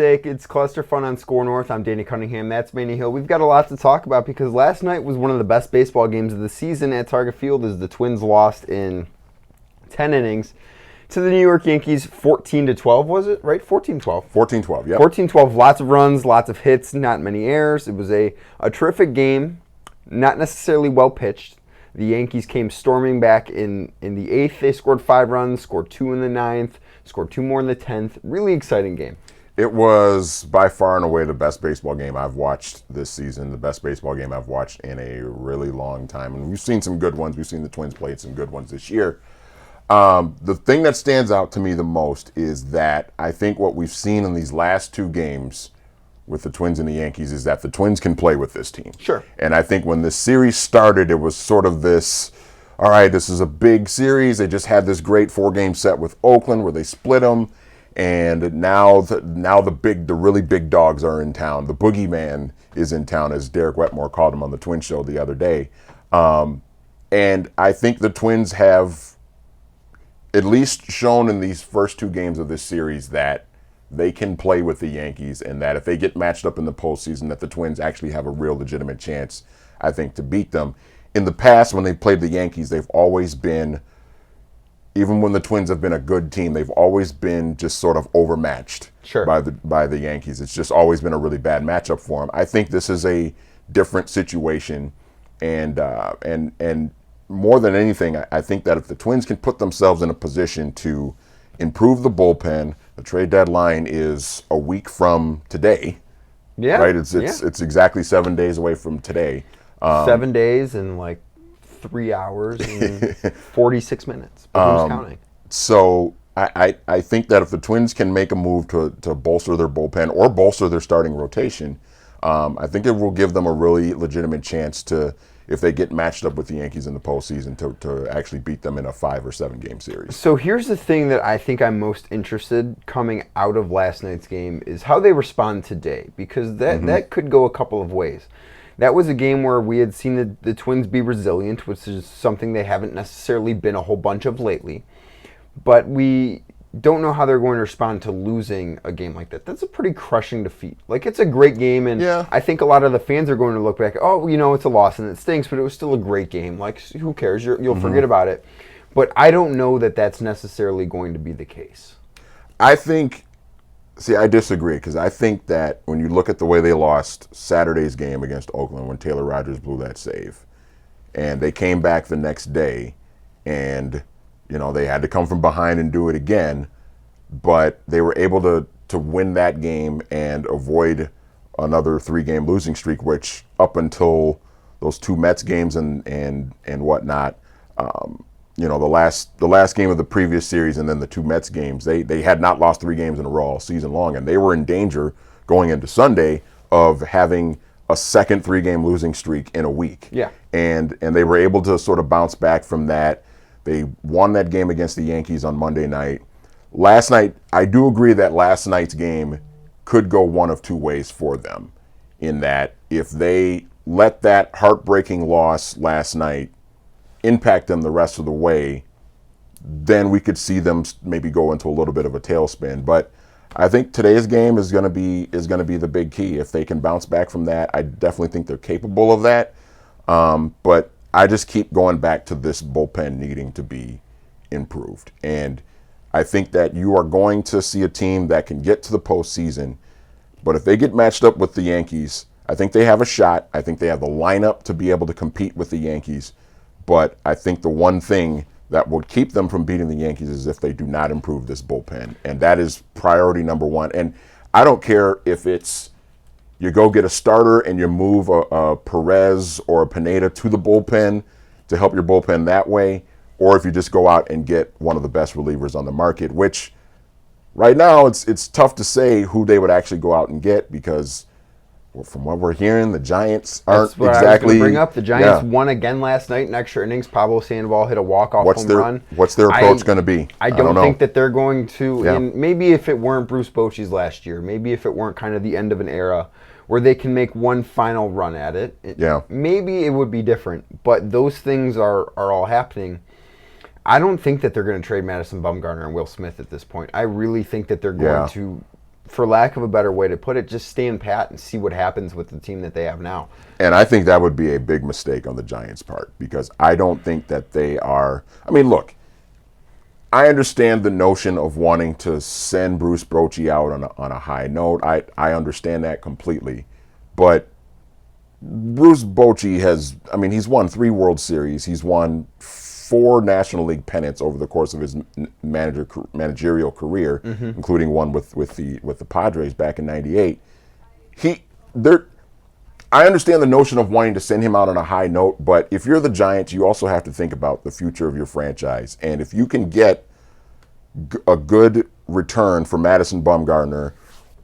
It's Cluster Fun on Score North. I'm Danny Cunningham. That's Manny Hill. We've got a lot to talk about because last night was one of the best baseball games of the season at Target Field as the Twins lost in 10 innings to the New York Yankees 14-12, was it? Right? 14-12. 14-12, yeah. 14-12. Lots of runs, lots of hits, not many errors. It was a terrific game, not necessarily well pitched. The Yankees came storming back in the 8th. They scored 5 runs, scored 2 in the 9th, scored 2 more in the 10th. Really exciting game. It was by far and away the best baseball game I've watched this season, the best baseball game I've watched in a really long time. And we've seen some good ones. We've seen the Twins play some good ones this year. The thing that stands out to me the most is that I think what we've seen in these last 2 games with the Twins and the Yankees is that the Twins can play with this team. Sure. And I think when this series started, it was sort of this, all right, this is a big series. They just had this great 4-game set with Oakland where they split them. And now the really big dogs are in town. The boogeyman is in town, as Derek Wetmore called him on the Twins show the other day. And I think the Twins have at least shown in these first 2 games of this series that they can play with the Yankees, and that if they get matched up in the postseason, that the Twins actually have a real legitimate chance, I think, to beat them. In the past, when they played the Yankees, they've always been, even when the Twins have been a good team, they've always been just sort of overmatched by the Yankees. It's just always been a really bad matchup for them. I think this is a different situation, and more than anything, I think that if the Twins can put themselves in a position to improve the bullpen, the trade deadline is a week from today. Yeah. Right? It's exactly 7 days away from today. 7 days and like 3 hours and 46 minutes. But who's counting? So I think that if the Twins can make a move to bolster their bullpen or bolster their starting rotation, I think it will give them a really legitimate chance to, if they get matched up with the Yankees in the postseason, to actually beat them in a 5 or 7 game series. So here's the thing that I think I'm most interested coming out of last night's game is how they respond today, because that could go a couple of ways. That was a game where we had seen the Twins be resilient, which is something they haven't necessarily been a whole bunch of lately. But we don't know how they're going to respond to losing a game like that. That's a pretty crushing defeat. Like, it's a great game, and I think a lot of the fans are going to look back, it's a loss and it stinks, but it was still a great game. Like, who cares? You'll forget about it. But I don't know that that's necessarily going to be the case. I disagree, because I think that when you look at the way they lost Saturday's game against Oakland when Taylor Rogers blew that save, and they came back the next day, and they had to come from behind and do it again, but they were able to win that game and avoid another 3-game losing streak, which up until those 2 Mets games and whatnot, the last game of the previous series and then the 2 Mets games, they had not lost 3 games in a row all season long, and they were in danger going into Sunday of having a second 3-game losing streak in a week. Yeah. And they were able to sort of bounce back from that. They won that game against the Yankees on Monday night. Last night, I do agree that last night's game could go one of 2 ways for them, in that if they let that heartbreaking loss last night impact them the rest of the way, then we could see them maybe go into a little bit of a tailspin. But I think today's game is going to be the big key. If they can bounce back from that, I definitely think they're capable of that. But I just keep going back to this bullpen needing to be improved. And I think that you are going to see a team that can get to the postseason. But if they get matched up with the Yankees, I think they have a shot. I think they have the lineup to be able to compete with the Yankees. But I think the one thing that would keep them from beating the Yankees is if they do not improve this bullpen. And that is priority number 1. And I don't care if it's you go get a starter and you move a Perez or a Pineda to the bullpen to help your bullpen that way, or if you just go out and get one of the best relievers on the market, which right now it's tough to say who they would actually go out and get, because from what we're hearing, the Giants aren't exactly. I was gonna bring up. The Giants won again last night in extra innings. Pablo Sandoval hit a walk-off home run. What's their approach going to be? I don't think that they're going to. And maybe if it weren't Bruce Bochy's last year, maybe if it weren't kind of the end of an era where they can make one final run at it, maybe it would be different. But those things are all happening. I don't think that they're going to trade Madison Bumgarner and Will Smith at this point. I really think that they're going to for lack of a better way to put it, just stand pat and see what happens with the team that they have now. And I think that would be a big mistake on the Giants' part, because I don't think that they are. I mean, look, I understand the notion of wanting to send Bruce Bochy out on a high note. I understand that completely. But Bruce Bochy he's won 3 World Series. He's won 4 National League pennants over the course of his managerial career, including one with the Padres back in '98. I understand the notion of wanting to send him out on a high note, but if you're the Giants, you also have to think about the future of your franchise. And if you can get a good return for Madison Bumgarner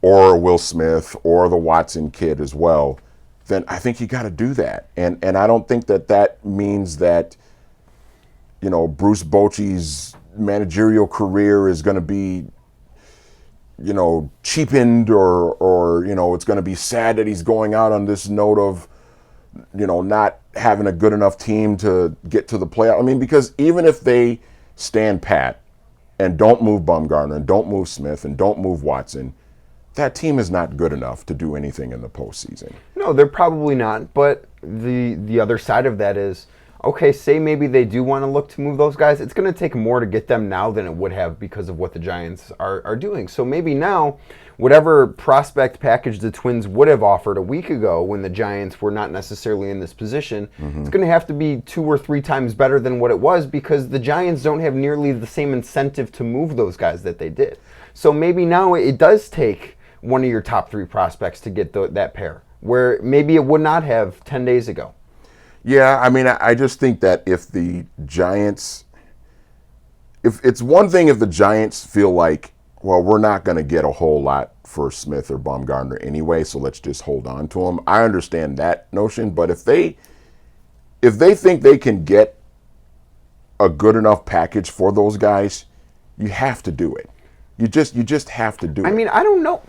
or Will Smith or the Watson kid as well, then I think you got to do that. And I don't think that means that, Bruce Bochy's managerial career is going to be, cheapened or it's going to be sad that he's going out on this note of, not having a good enough team to get to the playoff. I mean, because even if they stand pat and don't move Bumgarner and don't move Smith and don't move Watson, that team is not good enough to do anything in the postseason. No, they're probably not. But the other side of that is, okay, say maybe they do want to look to move those guys. It's going to take more to get them now than it would have because of what the Giants are doing. So maybe now, whatever prospect package the Twins would have offered a week ago when the Giants were not necessarily in this position, it's going to have to be 2 or 3 times better than what it was, because the Giants don't have nearly the same incentive to move those guys that they did. So maybe now it does take one of your top 3 prospects to get that pair, where maybe it would not have 10 days ago. Yeah, I mean, I just think that if the Giants, if it's one thing if the Giants feel like, well, we're not going to get a whole lot for Smith or Bumgarner anyway, so let's just hold on to them. I understand that notion, but if they think they can get a good enough package for those guys, you have to do it. You just have to do it. I mean, I don't know.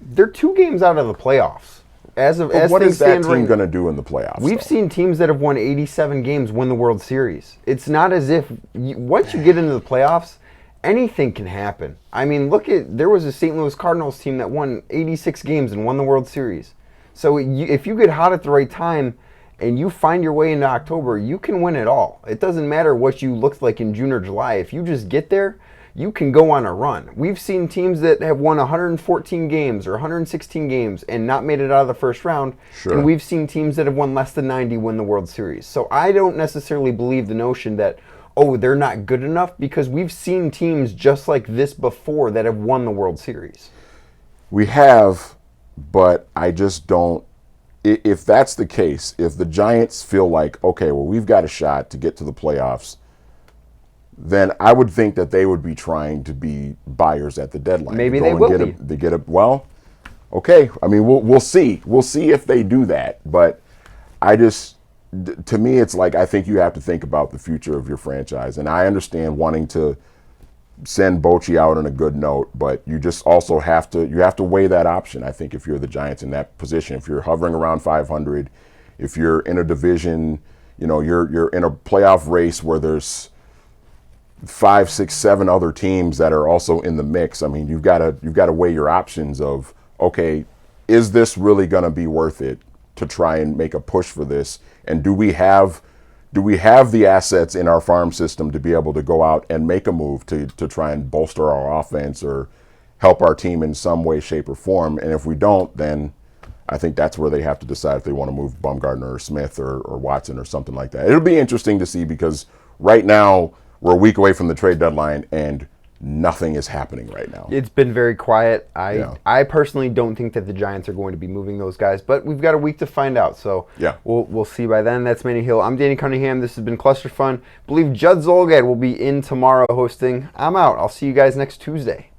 They're 2 games out of the playoffs. As what is that team going to do in the playoffs? We've seen teams that have won 87 games win the World Series. It's not as if once you get into the playoffs, anything can happen. I mean, there was a St. Louis Cardinals team that won 86 games and won the World Series. So if you get hot at the right time and you find your way into October, you can win it all. It doesn't matter what you looked like in June or July. If you just get there, you can go on a run. We've seen teams that have won 114 games or 116 games and not made it out of the first round. Sure. And we've seen teams that have won less than 90 win the World Series. So I don't necessarily believe the notion that, they're not good enough, because we've seen teams just like this before that have won the World Series. We have, but I just don't. If that's the case, if the Giants feel like, okay, well, we've got a shot to get to the playoffs, then I would think that they would be trying to be buyers at the deadline. Maybe they will be. They get a well, okay. I mean, we'll see. We'll see if they do that. But to me, it's like, I think you have to think about the future of your franchise. And I understand wanting to send Bochy out on a good note, but you just also have to weigh that option. I think if you're the Giants in that position, if you're hovering around 500, if you're in a division, you're in a playoff race where there's 5, 6, 7 other teams that are also in the mix. I mean, you've got to weigh your options of, okay, is this really going to be worth it to try and make a push for this? And do we have the assets in our farm system to be able to go out and make a move to try and bolster our offense or help our team in some way, shape, or form? And if we don't, then I think that's where they have to decide if they want to move Bumgarner or Smith or Watson or something like that. It'll be interesting to see, because right now we're a week away from the trade deadline and nothing is happening right now. It's been very quiet. I personally don't think that the Giants are going to be moving those guys, but we've got a week to find out. So yeah, we'll see by then. That's Manny Hill. I'm Danny Cunningham. This has been Cluster Fun. I believe Judd Zolgad will be in tomorrow hosting. I'm out. I'll see you guys next Tuesday.